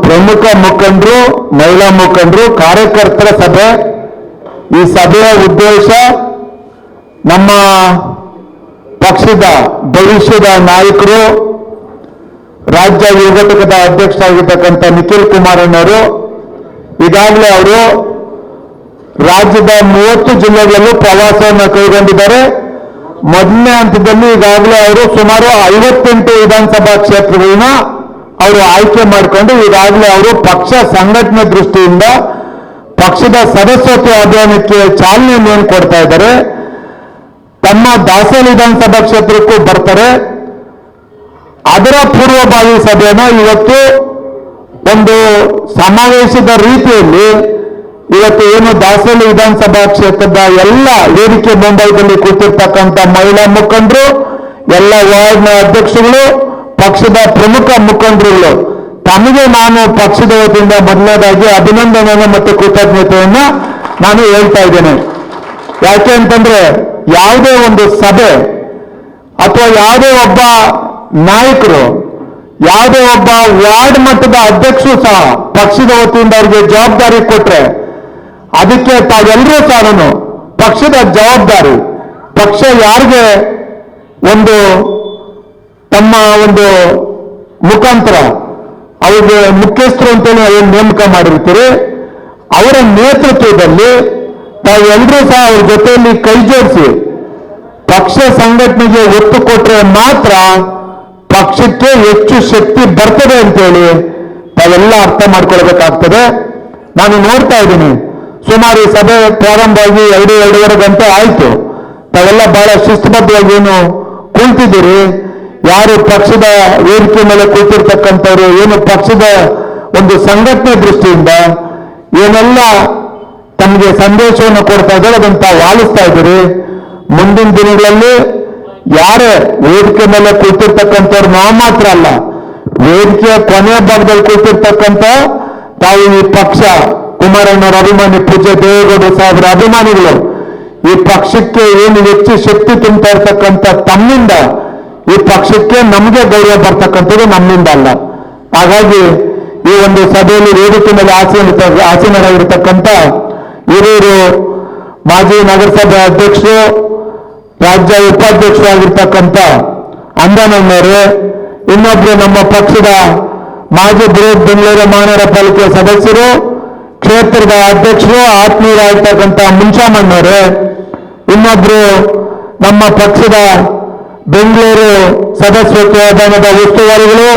ಪ್ರಮುಖ ಮುಖಂಡರು, ಮಹಿಳಾ ಮುಖಂಡರು, ಕಾರ್ಯಕರ್ತರ ಸಭೆ. ಈ ಸಭೆಯ ಉದ್ದೇಶ ನಮ್ಮ ಪಕ್ಷದ ಭವಿಷ್ಯದ ನಾಯಕರು, ರಾಜ್ಯ ಯುವ ಘಟಕದ ಅಧ್ಯಕ್ಷರಾಗಿರ್ತಕ್ಕಂಥ ನಿಖಿಲ್ ಕುಮಾರಣ್ಣವರು ಈಗಾಗಲೇ ಅವರು ರಾಜ್ಯದ 30 ಜಿಲ್ಲೆಗಳಲ್ಲೂ ಪ್ರವಾಸವನ್ನು ಕೈಗೊಂಡಿದ್ದಾರೆ. ಮೊದಲನೇ ಹಂತದಲ್ಲಿ ಈಗಾಗಲೇ ಅವರು ಸುಮಾರು 58 ವಿಧಾನಸಭಾ ಕ್ಷೇತ್ರಗಳನ್ನ ಅವರು ಆಯ್ಕೆ ಮಾಡಿಕೊಂಡು ಈಗಾಗಲೇ ಅವರು ಪಕ್ಷ ಸಂಘಟನೆ ದೃಷ್ಟಿಯಿಂದ ಪಕ್ಷದ ಸದಸ್ಯತ್ವ ಅಭಿಯಾನಕ್ಕೆ ಚಾಲನೆಯನ್ನು ಕೊಡ್ತಾ ಇದ್ದಾರೆ. ತಮ್ಮ ದಾಸೋಹಿ ವಿಧಾನಸಭಾ ಕ್ಷೇತ್ರಕ್ಕೂ ಬರ್ತಾರೆ. ಅದರ ಪೂರ್ವಭಾವಿ ಸಭೆಯನ್ನು ಇವತ್ತು ಒಂದು ಸಮಾವೇಶದ ರೀತಿಯಲ್ಲಿ ಇವತ್ತು ಏನು ದಾಸೋಹಿ ವಿಧಾನಸಭಾ ಕ್ಷೇತ್ರದ ಎಲ್ಲ ವೇದಿಕೆ ಮುಂಬೈದಲ್ಲಿ ಕೂತಿರ್ತಕ್ಕಂಥ ಮಹಿಳಾ ಮುಖಂಡರು, ಎಲ್ಲ ವಾರ್ಡ್ನ ಅಧ್ಯಕ್ಷಗಳು, ಪಕ್ಷದ ಪ್ರಮುಖ ಮುಖಂಡರುಗಳು ತಮಗೆ ನಾನು ಪಕ್ಷದ ವತಿಯಿಂದ ಮೊದಲನೇದಾಗಿ ಅಭಿನಂದನೆಯನ್ನು ಮತ್ತು ಕೃತಜ್ಞತೆಯನ್ನ ನಾನು ಹೇಳ್ತಾ ಇದ್ದೇನೆ. ಯಾಕೆ ಅಂತಂದ್ರೆ ಯಾವುದೇ ಒಂದು ಸಭೆ ಅಥವಾ ಯಾವುದೇ ಒಬ್ಬ ನಾಯಕರು, ಯಾವುದೇ ಒಬ್ಬ ವಾರ್ಡ್ ಮಟ್ಟದ ಅಧ್ಯಕ್ಷರು ಸಹ ಪಕ್ಷದ ವತಿಯಿಂದ ಅವರಿಗೆ ಜವಾಬ್ದಾರಿ ಕೊಟ್ರೆ ಅದಕ್ಕೆ ತಾವೆಲ್ಲರೂ ಸಹ ಪಕ್ಷದ ಜವಾಬ್ದಾರಿ, ಪಕ್ಷ ಯಾರಿಗೆ ಒಂದು ತಮ್ಮ ಒಂದು ಮುಖಾಂತರ ಅವ್ರಿಗೆ ಮುಖ್ಯಸ್ಥರು ಅಂತೇಳಿ ಏನು ನೇಮಕ ಮಾಡಿರ್ತೀರಿ, ಅವರ ನೇತೃತ್ವದಲ್ಲಿ ತಾವೆಲ್ಲರೂ ಸಹ ಅವ್ರ ಜೊತೆಯಲ್ಲಿ ಕೈ ಜೋಡಿಸಿ ಪಕ್ಷ ಸಂಘಟನೆಗೆ ಒತ್ತು ಕೊಟ್ಟರೆ ಮಾತ್ರ ಪಕ್ಷಕ್ಕೆ ಹೆಚ್ಚು ಶಕ್ತಿ ಬರ್ತದೆ ಅಂತೇಳಿ ತಾವೆಲ್ಲ ಅರ್ಥ ಮಾಡ್ಕೊಳ್ಬೇಕಾಗ್ತದೆ. ನಾನು ನೋಡ್ತಾ ಇದ್ದೀನಿ, ಸುಮಾರು ಈ ಸಭೆ ಪ್ರಾರಂಭವಾಗಿ 2-2.5 ಗಂಟೆ ಆಯಿತು. ತಾವೆಲ್ಲ ಬಹಳ ಶಿಸ್ತುಬದ್ಧವಾಗಿ ಏನು ಕುಳಿತಿದ್ದೀರಿ. ಯಾರು ಪಕ್ಷದ ವೇದಿಕೆ ಮೇಲೆ ಕೂತಿರ್ತಕ್ಕಂಥವ್ರು ಏನು ಪಕ್ಷದ ಒಂದು ಸಂಘಟನೆ ದೃಷ್ಟಿಯಿಂದ ಏನೆಲ್ಲ ತಮಗೆ ಸಂದೇಶವನ್ನು ಕೊಡ್ತಾ ಇದ್ದಾರೆ ಅದನ್ನು ತಾವು ಆಲಿಸ್ತಾ ಇದ್ದೀರಿ. ಮುಂದಿನ ದಿನಗಳಲ್ಲಿ ಯಾರೇ ವೇದಿಕೆ ಮೇಲೆ ಕೂತಿರ್ತಕ್ಕಂಥವ್ರು ನಾವು ಮಾತ್ರ ಅಲ್ಲ, ವೇದಿಕೆಯ ಕೊನೆಯ ಭಾಗದಲ್ಲಿ ಕೂತಿರ್ತಕ್ಕಂಥ ತಾವು ಈ ಪಕ್ಷ ಕುಮಾರಣ್ಣವರ ಅಭಿಮಾನಿ, ಪೂಜ್ಯ ದೇವೇಗೌಡರು ಸಾಹೇಬರ ಅಭಿಮಾನಿಗಳು, ಈ ಪಕ್ಷಕ್ಕೆ ಏನು ಹೆಚ್ಚು ಶಕ್ತಿ ತುಂಬ್ತಾ ಇರ್ತಕ್ಕಂಥ ತಮ್ಮಿಂದ ಈ ಪಕ್ಷಕ್ಕೆ ನಮಗೆ ಗೌರವ ಬರ್ತಕ್ಕಂಥದ್ದು ನಮ್ಮಿಂದ ಅಲ್ಲ. ಹಾಗಾಗಿ ಈ ಒಂದು ಸಭೆಯಲ್ಲಿ ವೇದಿಕೆ ಮೇಲೆ ಆಸೀನರಾಗಿರ್ತಕ್ಕಂಥ ಹಿರಿಯರು, ಮಾಜಿ ನಗರಸಭೆ ಅಧ್ಯಕ್ಷರು, ರಾಜ್ಯ ಉಪಾಧ್ಯಕ್ಷರಾಗಿರ್ತಕ್ಕಂಥ ಅಂಜನಣ್ಣವರು, ಇನ್ನೊಬ್ರು ನಮ್ಮ ಪಕ್ಷದ ಮಾಜಿ ಬೃಹತ್ ಬೆಂಗಳೂರು ಮಹಾನಗರ ಪಾಲಿಕೆ ಸದಸ್ಯರು, ಕ್ಷೇತ್ರದ ಅಧ್ಯಕ್ಷರು, ಆತ್ಮೀಯರಾಗಿರ್ತಕ್ಕಂಥ ಮುಂಚಾಮಣ್ಣವರು, ಇನ್ನೊಬ್ರು ನಮ್ಮ ಪಕ್ಷದ ಬೆಂಗಳೂರು ಸದಸ್ಯತ್ವ ಅಭಿಯಾನದ ಉಸ್ತುವಾರಿಗಳು,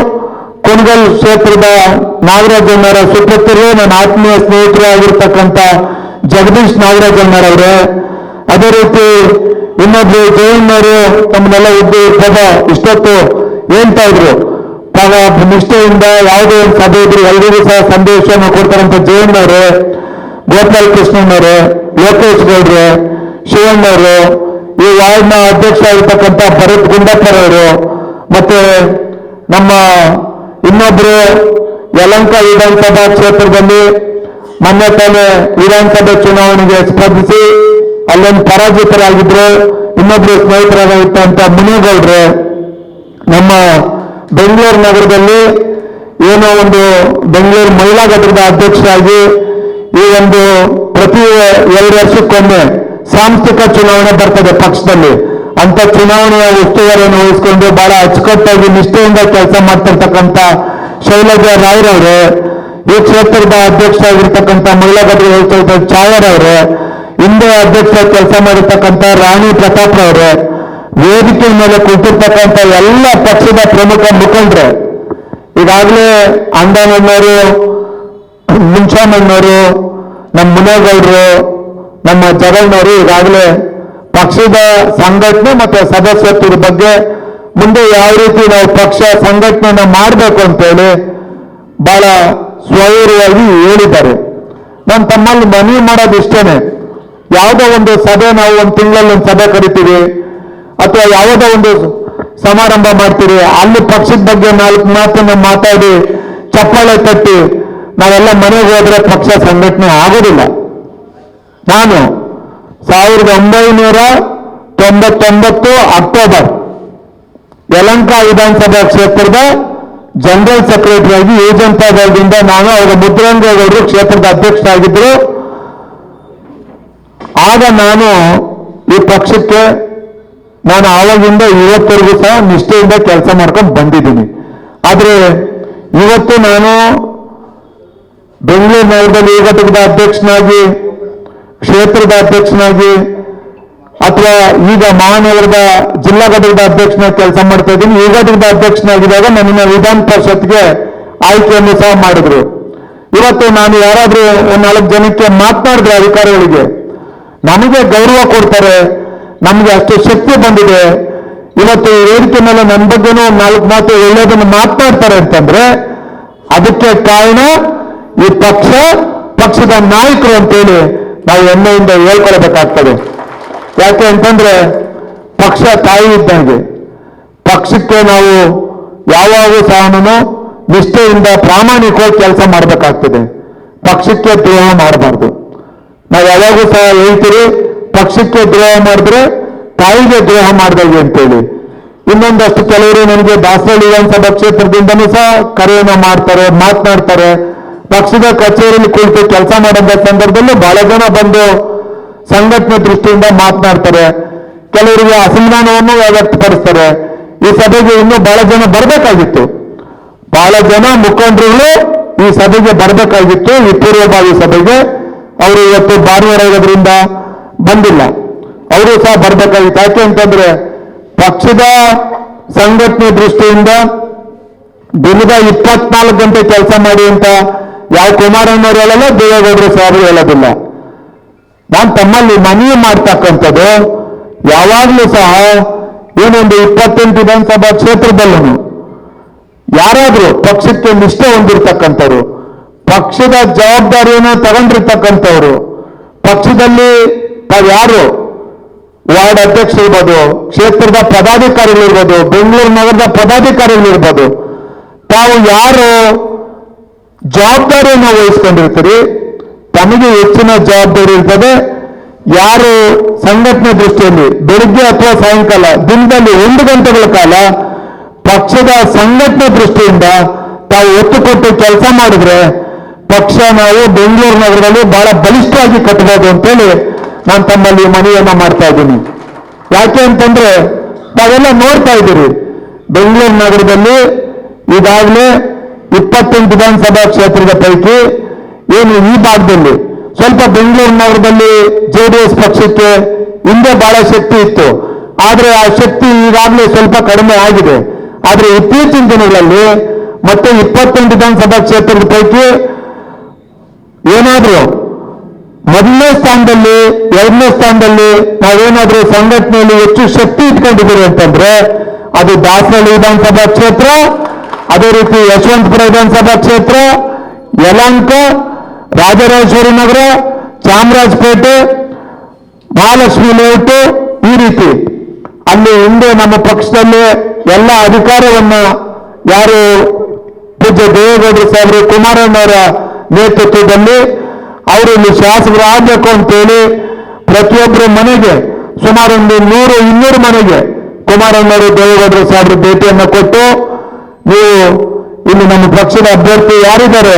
ಕುಣಗಲ್ ಕ್ಷೇತ್ರದ ನಾಗರಾಜಣ್ಣವರ ಸುಪುತ್ರರು, ನನ್ನ ಆತ್ಮೀಯ ಸ್ನೇಹಿತರು ಆಗಿರ್ತಕ್ಕಂಥ ಜಗದೀಶ್ ನಾಗರಾಜಣ್ಣರವರೇ, ಅದೇ ರೀತಿ ಇನ್ನೊಬ್ರು ಜಯಣ್ಣವರು ತಮ್ಮನ್ನೆಲ್ಲ ಇಷ್ಟೊತ್ತು ಹೇಳ್ತಾ ಇದ್ರು, ತಾವ ನಿಷ್ಠೆಯಿಂದ ಯಾವುದೇ ಒಂದು ಸಭೆ ಇದ್ರು ಎಲ್ಲರಿಗೂ ಸಹ ಸಂದೇಶವನ್ನು ಕೊಡ್ತಾರಂತ ಜಯಣ್ಣವರು, ಗೋಪಾಲ್ ಕೃಷ್ಣಣ್ಣವರು, ಲೋಕೇಶ್ ಗೌಡ್ರು, ಶಿವಣ್ಣವರು, ಈ ವಾರ್ಡ್ನ ಅಧ್ಯಕ್ಷ ಆಗಿರ್ತಕ್ಕಂಥ ಭರತ್ ಗುಂಡಪ್ಪರವರು, ಮತ್ತೆ ನಮ್ಮ ಇನ್ನೊಬ್ರು ಯಲಹಂಕ ವಿಧಾನಸಭಾ ಕ್ಷೇತ್ರದಲ್ಲಿ ಮೊನ್ನೆ ತಾನೇ ವಿಧಾನಸಭೆ ಚುನಾವಣೆಗೆ ಸ್ಪರ್ಧಿಸಿ ಅಲ್ಲೊಂದು ಪರಾಜಿತರಾಗಿದ್ರು. ಇನ್ನೊಬ್ರು ಸ್ನೇಹಿತರಾಗಿರ್ತಂತ ಮುನಿಗೌಡ್ರು, ನಮ್ಮ ಬೆಂಗಳೂರು ನಗರದಲ್ಲಿ ಏನೋ ಒಂದು ಬೆಂಗಳೂರು ಮಹಿಳಾ ಘಟಕದ ಅಧ್ಯಕ್ಷರಾಗಿ ಈ ಒಂದು ಪ್ರತಿ 2 ವರ್ಷಕ್ಕೊಮ್ಮೆ ಸಾಂಸ್ಥಿಕ ಚುನಾವಣೆ ಬರ್ತದೆ ಪಕ್ಷದಲ್ಲಿ. ಅಂತ ಚುನಾವಣೆಯ ಉಸ್ತುವಾರಿಯನ್ನು ವಹಿಸಿಕೊಂಡು ಬಹಳ ಅಚ್ಚುಕಟ್ಟಾಗಿ ನಿಷ್ಠೆಯಿಂದ ಕೆಲಸ ಮಾಡ್ತಿರ್ತಕ್ಕಂಥ ಶೈಲಜಾ ರಾಯ್ರವರು, ಈ ಕ್ಷೇತ್ರದ ಅಧ್ಯಕ್ಷರಾಗಿರ್ತಕ್ಕಂಥ ಮಹಿಳಾ ಘಟಕದ ಛಾಯಾರವರು, ಹಿಂದೆ ಅಧ್ಯಕ್ಷ ಕೆಲಸ ಮಾಡಿರ್ತಕ್ಕಂಥ ರಾಣಿ ಪ್ರತಾಪ್ ಅವರು, ವೇದಿಕೆ ಮೇಲೆ ಕೂತಿರ್ತಕ್ಕಂಥ ಎಲ್ಲ ಪಕ್ಷದ ಪ್ರಮುಖ ಮುಖಂಡರು, ಈಗಾಗಲೇ ಅಂಡನಣ್ಣವರು, ಮುಂಚಾಮಣ್ಣವರು, ನಮ್ಮ ಮುನೇಗೌಡರು, ನಮ್ಮ ಜಗಣ್ಣವರು ಈಗಾಗಲೇ ಪಕ್ಷದ ಸಂಘಟನೆ ಮತ್ತು ಸದಸ್ಯತ್ವದ ಬಗ್ಗೆ ಮುಂದೆ ಯಾವ ರೀತಿ ನಾವು ಪಕ್ಷ ಸಂಘಟನೆಯನ್ನು ಮಾಡಬೇಕು ಅಂತೇಳಿ ಬಹಳ ಸ್ವೈರವಾಗಿ ಹೇಳಿದ್ದಾರೆ. ನಾನು ತಮ್ಮಲ್ಲಿ ಮನವಿ ಮಾಡೋದು ಇಷ್ಟೇನೆ, ಯಾವುದೋ ಒಂದು ಸಭೆ ನಾವು ಒಂದು ತಿಂಗಳಲ್ಲಿ ಒಂದು ಸಭೆ ಕರಿತೀವಿ ಅಥವಾ ಯಾವುದೋ ಒಂದು ಸಮಾರಂಭ ಮಾಡ್ತೀವಿ, ಅಲ್ಲಿ ಪಕ್ಷದ ಬಗ್ಗೆ 4 ಮಾತನ್ನು ಮಾತಾಡಿ ಚಪ್ಪಾಳೆ ತಟ್ಟಿ ನಾವೆಲ್ಲ ಮನೆಗೆ ಹೋದ್ರೆ ಪಕ್ಷ ಸಂಘಟನೆ ಆಗೋದಿಲ್ಲ. ನಾನು 1999 ಅಕ್ಟೋಬರ್ ಯಲಹಂಕ ವಿಧಾನಸಭಾ ಕ್ಷೇತ್ರದ ಜನರಲ್ ಸೆಕ್ರೆಟರಿ ಆಗಿ ಯುವ ಜನತಾ ದಳದಿಂದ ನಾನು ಅವರ ಮುದ್ರಂಗೇಗೌಡರು ಕ್ಷೇತ್ರದ ಅಧ್ಯಕ್ಷರಾಗಿದ್ದರು. ಆಗ ನಾನು ಈ ಪಕ್ಷಕ್ಕೆ ನಾನು ಆವಾಗಿಂದ ಇವತ್ತರೆಗೂ ಸಹ ನಿಷ್ಠೆಯಿಂದ ಕೆಲಸ ಮಾಡ್ಕೊಂಡು ಬಂದಿದ್ದೀನಿ. ಆದರೆ ಇವತ್ತು ನಾನು ಬೆಂಗಳೂರು ನಗರದಲ್ಲಿ ಈ ಘಟಕದ ಅಧ್ಯಕ್ಷನಾಗಿ, ಕ್ಷೇತ್ರದ ಅಧ್ಯಕ್ಷನಾಗಿ, ಅಥವಾ ಈಗ ಮಹಾನಗರದ ಜಿಲ್ಲಾ ಘಟಕದ ಅಧ್ಯಕ್ಷನಾಗಿ ಕೆಲಸ ಮಾಡ್ತಾ ಇದ್ದೀನಿ. ಈ ಘಟಕದ ಅಧ್ಯಕ್ಷನಾಗಿದ್ದಾಗ ನನ್ನನ್ನು ವಿಧಾನ ಪರಿಷತ್ಗೆ ಆಯ್ಕೆಯನ್ನು ಸಹ ಮಾಡಿದ್ರು. ಇವತ್ತು ನಾನು ಯಾರಾದ್ರೂ ಒಂದು 4 ಜನಕ್ಕೆ ಮಾತನಾಡಿದ್ರೆ ಅಧಿಕಾರಿಗಳಿಗೆ ನಮಗೆ ಗೌರವ ಕೊಡ್ತಾರೆ, ನಮಗೆ ಅಷ್ಟು ಶಕ್ತಿ ಬಂದಿದೆ. ಇವತ್ತು ಈ ವೇದಿಕೆ ಮೇಲೆ ನನ್ನ ಬಗ್ಗೆನೂ 4 ಮಾತು ಒಳ್ಳೆಯದನ್ನು ಮಾತನಾಡ್ತಾರೆ ಅಂತಂದ್ರೆ ಅದಕ್ಕೆ ಕಾರಣ ಈ ಪಕ್ಷದ ನಾಯಕರು ಅಂತೇಳಿ ನಾವು ಹೆಮ್ಮೆಯಿಂದ ಹೇಳ್ಕೊಳ್ಬೇಕಾಗ್ತದೆ. ಯಾಕೆ ಅಂತಂದ್ರೆ ಪಕ್ಷ ತಾಯಿ ಇದ್ದಂಗೆ. ಪಕ್ಷಕ್ಕೆ ನಾವು ಯಾವಾಗೂ ಸಹ ನಿಷ್ಠೆಯಿಂದ ಪ್ರಾಮಾಣಿಕವಾಗಿ ಕೆಲಸ ಮಾಡಬೇಕಾಗ್ತದೆ. ಪಕ್ಷಕ್ಕೆ ದ್ರೋಹ ಮಾಡಬಾರ್ದು. ನಾವು ಯಾವಾಗೂ ಸಹ ಹೇಳ್ತೀವಿ, ಪಕ್ಷಕ್ಕೆ ದ್ರೋಹ ಮಾಡಿದ್ರೆ ತಾಯಿಗೆ ದ್ರೋಹ ಮಾಡಿದಾಗೆ ಅಂತೇಳಿ. ಇನ್ನೊಂದಷ್ಟು ಕೆಲವರು ನನಗೆ ದಾಸರಳ್ಳಿ ವಿಧಾನಸಭಾ ಕ್ಷೇತ್ರದಿಂದನೂ ಸಹ ಕರೆಯನ್ನು ಮಾಡ್ತಾರೆ, ಮಾತನಾಡ್ತಾರೆ. ಪಕ್ಷದ ಕಚೇರಿಯಲ್ಲಿ ಕುಳಿತು ಕೆಲಸ ಮಾಡೋದ ಸಂದರ್ಭದಲ್ಲೂ ಬಹಳ ಜನ ಬಂದು ಸಂಘಟನೆ ದೃಷ್ಟಿಯಿಂದ ಮಾತನಾಡ್ತಾರೆ. ಕೆಲವರಿಗೆ ಅಸಮಾಧಾನವನ್ನು ವ್ಯಕ್ತಪಡಿಸ್ತಾರೆ. ಈ ಸಭೆಗೆ ಇನ್ನೂ ಬಹಳ ಜನ ಬರಬೇಕಾಗಿತ್ತು. ಬಹಳ ಜನ ಮುಖಂಡರುಗಳು ಈ ಸಭೆಗೆ ಬರಬೇಕಾಗಿತ್ತು, ಈ ಪೂರ್ವಭಾವಿ ಸಭೆಗೆ. ಅವರು ಇವತ್ತು ಭಾನುವಾರ ಇರೋದ್ರಿಂದ ಬಂದಿಲ್ಲ. ಅವರು ಸಹ ಬರಬೇಕಾಗಿತ್ತು. ಯಾಕೆ ಅಂತಂದ್ರೆ ಪಕ್ಷದ ಸಂಘಟನೆ ದೃಷ್ಟಿಯಿಂದ ದಿನದ 24 ಗಂಟೆ ಕೆಲಸ ಮಾಡಿ ಅಂತ ಯಾವ ಕುಮಾರಣ್ಣವರು ಹೇಳಲ್ಲ, ದೇವೇಗೌಡರು ಸಾಹೇಬರು ಹೇಳೋದಿಲ್ಲ. ನಾನು ತಮ್ಮಲ್ಲಿ ಮನವಿ ಮಾಡ್ತಕ್ಕಂಥದ್ದು, ಯಾವಾಗಲೂ ಸಹ ಏನೊಂದು 28 ವಿಧಾನಸಭಾ ಕ್ಷೇತ್ರದಲ್ಲೂ ಯಾರಾದ್ರೂ ಪಕ್ಷಕ್ಕೆ ನಿಷ್ಠೆ ಹೊಂದಿರತಕ್ಕಂಥವ್ರು, ಪಕ್ಷದ ಜವಾಬ್ದಾರಿಯನ್ನು ತಗೊಂಡಿರ್ತಕ್ಕಂಥವ್ರು, ಪಕ್ಷದಲ್ಲಿ ಯಾರು ವಾರ್ಡ್ ಅಧ್ಯಕ್ಷರಿರ್ಬೋದು, ಕ್ಷೇತ್ರದ ಪದಾಧಿಕಾರಿಗಳಿರ್ಬೋದು, ಬೆಂಗಳೂರು ನಗರದ ಪದಾಧಿಕಾರಿಗಳಿರ್ಬೋದು, ತಾವು ಯಾರು ಜವಾಬ್ದಾರಿಯನ್ನು ವಹಿಸ್ಕೊಂಡಿರ್ತೀರಿ, ತಮಗೆ ಹೆಚ್ಚಿನ ಜವಾಬ್ದಾರಿ ಇರ್ತದೆ. ಯಾರು ಸಂಘಟನೆ ದೃಷ್ಟಿಯಲ್ಲಿ ಬೆಳಿಗ್ಗೆ ಅಥವಾ ಸಾಯಂಕಾಲ ದಿನದಲ್ಲಿ 1 ಗಂಟೆಗಳ ಕಾಲ ಪಕ್ಷದ ಸಂಘಟನೆ ದೃಷ್ಟಿಯಿಂದ ತಾವು ಒತ್ತು ಕೊಟ್ಟು ಕೆಲಸ ಮಾಡಿದ್ರೆ ಪಕ್ಷ ನಾವು ಬೆಂಗಳೂರು ನಗರದಲ್ಲಿ ಬಹಳ ಬಲಿಷ್ಠವಾಗಿ ಕಟ್ಟಬಹುದು ಅಂತೇಳಿ ನಾನು ತಮ್ಮಲ್ಲಿ ಮನವಿಯನ್ನ ಮಾಡ್ತಾ ಇದ್ದೀನಿ. ಯಾಕೆ ಅಂತಂದ್ರೆ ತಾವೆಲ್ಲ ನೋಡ್ತಾ ಇದ್ದೀರಿ, ಬೆಂಗಳೂರು ನಗರದಲ್ಲಿ ಈಗಾಗಲೇ 28 ವಿಧಾನಸಭಾ ಕ್ಷೇತ್ರದ ಪೈಕಿ ಏನು ಈ ಭಾಗದಲ್ಲಿ ಸ್ವಲ್ಪ ಬೆಂಗಳೂರು ನಗರದಲ್ಲಿ JDS ಪಕ್ಷಕ್ಕೆ ಹಿಂದೆ ಬಹಳ ಶಕ್ತಿ ಇತ್ತು. ಆದ್ರೆ ಆ ಶಕ್ತಿ ಈಗಾಗಲೇ ಸ್ವಲ್ಪ ಕಡಿಮೆ ಆಗಿದೆ. ಆದ್ರೆ ಇತ್ತೀಚಿನ ದಿನಗಳಲ್ಲಿ ಮತ್ತೆ 28 ವಿಧಾನಸಭಾ ಕ್ಷೇತ್ರದ ಪೈಕಿ ಏನಾದ್ರೂ 1ನೇ ಸ್ಥಾನದಲ್ಲಿ 2ನೇ ಸ್ಥಾನದಲ್ಲಿ ನಾವೇನಾದ್ರೂ ಸಂಘಟನೆಯಲ್ಲಿ ಹೆಚ್ಚು ಶಕ್ತಿ ಇಟ್ಕೊಂಡಿದ್ದೀರಿ ಅಂತಂದ್ರೆ ಅದು ದಾಸರಳ್ಳಿ ವಿಧಾನಸಭಾ ಕ್ಷೇತ್ರ, ಅದೇ ರೀತಿ ಯಶವಂತಪುರ ವಿಧಾನಸಭಾ ಕ್ಷೇತ್ರ, ಯಲಹಂಕ, ರಾಜರಾಜೇಶ್ವರಿ ನಗರ, ಚಾಮರಾಜಪೇಟೆ, ಮಹಾಲಕ್ಷ್ಮಿ ಲೇಔಟ್, ಈ ರೀತಿ ಅಲ್ಲಿ ಹಿಂದೆ ನಮ್ಮ ಪಕ್ಷದಲ್ಲಿ ಎಲ್ಲ ಅಧಿಕಾರವನ್ನ ಯಾರು ಪೂಜ್ಯ ದೇವೇಗೌಡರು ಸಾಹೇಬರು ಕುಮಾರಣ್ಣವರ ನೇತೃತ್ವದಲ್ಲಿ ಅವರು ಇಲ್ಲಿ ಶಾಸಕರು ಆಗಬೇಕು ಅಂತೇಳಿ ಪ್ರತಿಯೊಬ್ಬರ ಮನೆಗೆ ಸುಮಾರು ಒಂದು 100-200 ಮನೆಗೆ ಕುಮಾರಣ್ಣವರು ದೇವೇಗೌಡರು ಸಾಹೇಬರು ಭೇಟಿಯನ್ನು ಕೊಟ್ಟು, ನೀವು ಇಲ್ಲಿ ನಮ್ಮ ಪಕ್ಷದ ಅಭ್ಯರ್ಥಿ ಯಾರಿದ್ದಾರೆ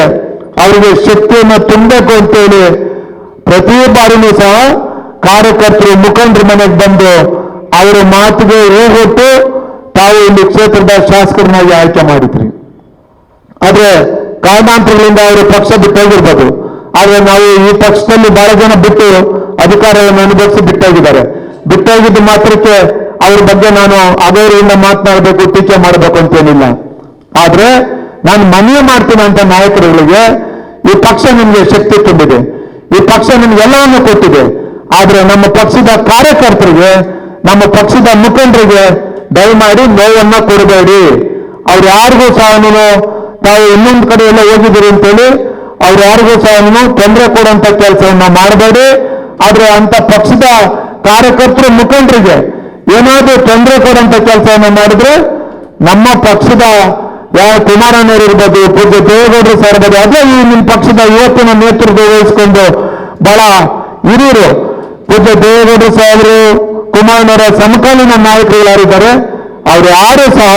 ಅವರಿಗೆ ಶಕ್ತಿಯನ್ನು ತುಂಬಬೇಕು ಅಂತೇಳಿ ಪ್ರತಿ ಬಾರಿನೂ ಸಹ ಕಾರ್ಯಕರ್ತರು ಮುಖಂಡರ ಮನೆಗೆ ಬಂದು ಅವರ ಮಾತಿಗೆ ಹೋಗೊಟ್ಟು ತಾವು ಇಲ್ಲಿ ಕ್ಷೇತ್ರದ ಶಾಸಕರನ್ನಾಗಿ ಆಯ್ಕೆ ಮಾಡಿದ್ರಿ. ಆದ್ರೆ ಕಾರಣಾಂತರಗಳಿಂದ ಅವರು ಪಕ್ಷ ಬಿಟ್ಟೋಗಿರ್ಬೋದು. ಆದ್ರೆ ನಾವು ಈ ಪಕ್ಷದಲ್ಲಿ ಬಹಳ ಜನ ಬಿಟ್ಟು ಅಧಿಕಾರವನ್ನು ಅನುಭವಿಸಿ ಬಿಟ್ಟೋಗಿದ್ದಾರೆ. ಬಿಟ್ಟೋಗಿದ್ದು ಮಾತ್ರಕ್ಕೆ ಅವ್ರ ಬಗ್ಗೆ ನಾನು ಅಗೌರವದಿಂದ ಮಾತನಾಡಬೇಕು, ಟೀಕೆ ಮಾಡಬೇಕು ಅಂತೇನಿಲ್ಲ. ಆದ್ರೆ ನಾನು ಮನವಿ ಮಾಡ್ತೀನಿ ಅಂತ ನಾಯಕರುಗಳಿಗೆ, ಈ ಪಕ್ಷ ನಿಮಗೆ ಶಕ್ತಿ ತುಂಬಿದೆ, ಈ ಪಕ್ಷ ನಿಮ್ಗೆಲ್ಲವನ್ನು ಕೊಟ್ಟಿದೆ. ಆದ್ರೆ ನಮ್ಮ ಪಕ್ಷದ ಕಾರ್ಯಕರ್ತರಿಗೆ, ನಮ್ಮ ಪಕ್ಷದ ಮುಖಂಡರಿಗೆ ದಯಮಾಡಿ ನೋವನ್ನ ಕೊಡಬೇಡಿ. ಅವ್ರು ಯಾರಿಗೂ ಸಹ ತಾವು ಇನ್ನೊಂದು ಕಡೆ ಎಲ್ಲ ಹೋಗಿದ್ದೀರಿ ಅಂತೇಳಿ ಅವ್ರು ಯಾರಿಗೂ ಸಹ ತೊಂದರೆ ಕೊಡುವಂತ ಕೆಲಸವನ್ನ ಮಾಡಬೇಡಿ. ಆದ್ರೆ ಅಂತ ಪಕ್ಷದ ಕಾರ್ಯಕರ್ತರು ಮುಖಂಡರಿಗೆ ಏನಾದ್ರೂ ತೊಂದರೆ ಕೊಡುವಂತ ಕೆಲಸವನ್ನ ಮಾಡಿದ್ರೆ ನಮ್ಮ ಪಕ್ಷದ ಯಾವ ಕುಮಾರಣ್ಣವರು ಇರ್ಬೋದು, ಪೂಜ್ಯ ದೇವೇಗೌಡರು ಸಹ ಇರ್ಬೋದು, ಅದೇ ಈ ನಿಮ್ಮ ಪಕ್ಷದ ಯುವಕನ ನೇತೃತ್ವ ವಹಿಸಿಕೊಂಡು ಬಹಳ ಹಿರಿಯರು ಪೂಜ್ಯ ದೇವೇಗೌಡರು ಸಾಹೇಬರು, ಕುಮಾರಣ್ಣವರ ಸಮಕಾಲೀನ ನಾಯಕರು ಯಾರಿದ್ದಾರೆ ಅವ್ರು ಯಾರು ಸಹ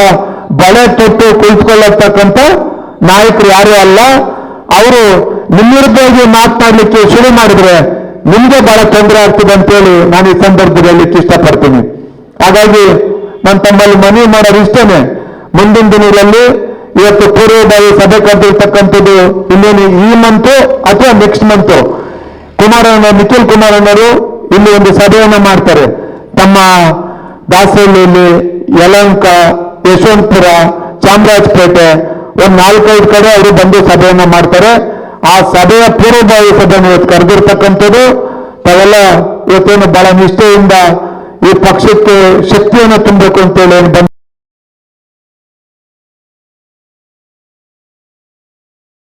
ಬಳೆ ತೊಟ್ಟು ಕುಳಿತುಕೊಳ್ಳತಕ್ಕಂಥ ನಾಯಕರು ಯಾರೂ ಅಲ್ಲ. ಅವರು ನಿಮ್ಮ ವಿರುದ್ಧವಾಗಿ ಮಾತನಾಡಲಿಕ್ಕೆ ಶುರು ಮಾಡಿದ್ರೆ ನಿಮ್ಗೆ ಬಹಳ ತೊಂದರೆ ಆಗ್ತದೆ ಅಂತೇಳಿ ನಾನು ಈ ಸಂದರ್ಭದಲ್ಲಿ ಹೇಳಲಿಕ್ಕೆ ಇಷ್ಟಪಡ್ತೀನಿ. ಹಾಗಾಗಿ ನಾನು ತಮ್ಮಲ್ಲಿ ಮನವಿ ಮಾಡೋದು ಇಷ್ಟೇನೆ, ಮುಂದಿನ ದಿನಗಳಲ್ಲಿ ಇವತ್ತು ಪೂರ್ವಭಾವಿ ಸಭೆ ಕರೆದಿರ್ತಕ್ಕಂಥದ್ದು ಇನ್ನೇನು ಈ ಮಂತು ಅಥವಾ ನೆಕ್ಸ್ಟ್ ಮಂತು ನಿಖಿಲ್ ಕುಮಾರಣ್ಣವರು ಇಲ್ಲಿ ಒಂದು ಸಭೆಯನ್ನ ಮಾಡ್ತಾರೆ. ತಮ್ಮ ದಾಸಹಳ್ಳಿಯಲ್ಲಿ, ಯಲಹಂಕ, ಯಶವಂತಪುರ, ಚಾಮರಾಜಪೇಟೆ ಒಂದು 4-5 ಕಡೆ ಅವರು ಬಂದು ಸಭೆಯನ್ನ ಮಾಡ್ತಾರೆ. ಆ ಸಭೆಯ ಪೂರ್ವಭಾವಿ ಸಭೆಯನ್ನು ಇವತ್ತು ಕರೆದಿರ್ತಕ್ಕಂಥದ್ದು ತಾವೆಲ್ಲ ಇವತ್ತೇನು ಬಹಳ ನಿಷ್ಠೆಯಿಂದ ಈ ಪಕ್ಷಕ್ಕೆ ಶಕ್ತಿಯನ್ನು ತುಂಬಬೇಕು ಅಂತೇಳಿ ಬಂದು